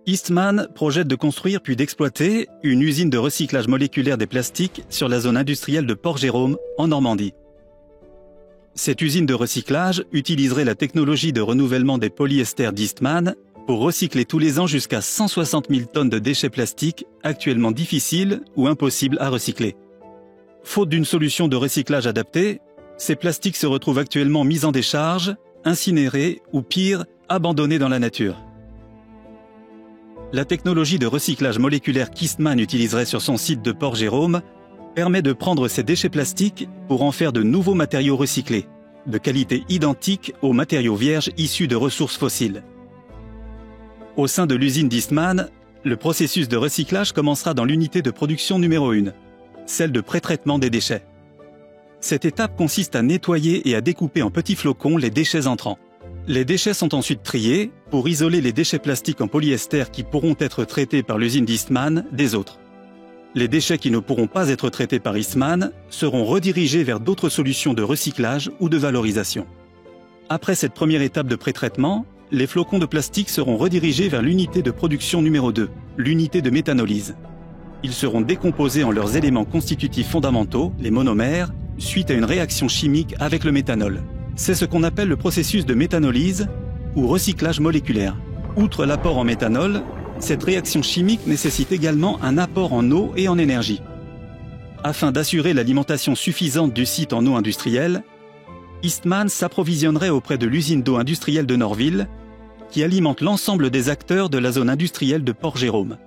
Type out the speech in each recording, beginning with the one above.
Eastman projette de construire puis d'exploiter une usine de recyclage moléculaire des plastiques sur la zone industrielle de Port-Jérôme, en Normandie. Cette usine de recyclage utiliserait la technologie de renouvellement des polyesters d'Eastman pour recycler tous les ans jusqu'à 160 000 tonnes de déchets plastiques actuellement difficiles ou impossibles à recycler. Faute d'une solution de recyclage adaptée, ces plastiques se retrouvent actuellement mis en décharge, incinérés ou pire, abandonnés dans la nature. La technologie de recyclage moléculaire qu'Eastman utiliserait sur son site de Port-Jérôme permet de prendre ces déchets plastiques pour en faire de nouveaux matériaux recyclés, de qualité identique aux matériaux vierges issus de ressources fossiles. Au sein de l'usine d'Eastman, le processus de recyclage commencera dans l'unité de production numéro 1, celle de pré-traitement des déchets. Cette étape consiste à nettoyer et à découper en petits flocons les déchets entrants. Les déchets sont ensuite triés pour isoler les déchets plastiques en polyester qui pourront être traités par l'usine d'Eastman des autres. Les déchets qui ne pourront pas être traités par Eastman seront redirigés vers d'autres solutions de recyclage ou de valorisation. Après cette première étape de pré-traitement, les flocons de plastique seront redirigés vers l'unité de production numéro 2, l'unité de méthanolyse. Ils seront décomposés en leurs éléments constitutifs fondamentaux, les monomères, suite à une réaction chimique avec le méthanol. C'est ce qu'on appelle le processus de méthanolyse ou recyclage moléculaire. Outre l'apport en méthanol, cette réaction chimique nécessite également un apport en eau et en énergie. Afin d'assurer l'alimentation suffisante du site en eau industrielle, Eastman s'approvisionnerait auprès de l'usine d'eau industrielle de Norville, qui alimente l'ensemble des acteurs de la zone industrielle de Port-Jérôme.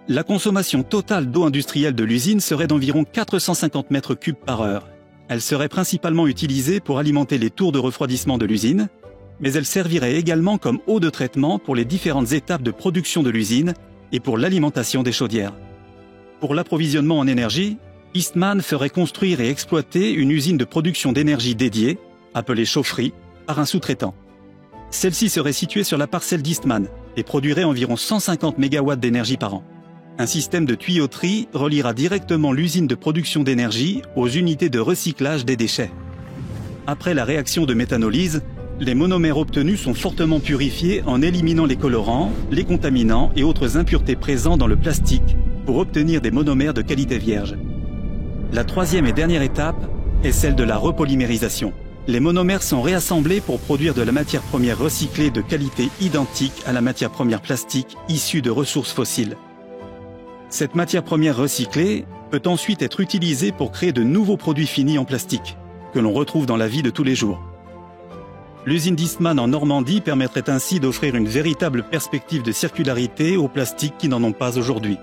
La consommation totale d'eau industrielle de l'usine serait d'environ 450 mètres cubes par heure. Elle serait principalement utilisée pour alimenter les tours de refroidissement de l'usine, mais elle servirait également comme eau de traitement pour les différentes étapes de production de l'usine et pour l'alimentation des chaudières. Pour l'approvisionnement en énergie, Eastman ferait construire et exploiter une usine de production d'énergie dédiée, appelée chaufferie, par un sous-traitant. Celle-ci serait située sur la parcelle d'Eastman et produirait environ 150 MW d'énergie par an. Un système de tuyauterie reliera directement l'usine de production d'énergie aux unités de recyclage des déchets. Après la réaction de méthanolyse, les monomères obtenus sont fortement purifiés en éliminant les colorants, les contaminants et autres impuretés présents dans le plastique pour obtenir des monomères de qualité vierge. La troisième et dernière étape est celle de la repolymérisation. Les monomères sont réassemblés pour produire de la matière première recyclée de qualité identique à la matière première plastique issue de ressources fossiles. Cette matière première recyclée peut ensuite être utilisée pour créer de nouveaux produits finis en plastique, que l'on retrouve dans la vie de tous les jours. L'usine d'Eastman en Normandie permettrait ainsi d'offrir une véritable perspective de circularité aux plastiques qui n'en ont pas aujourd'hui.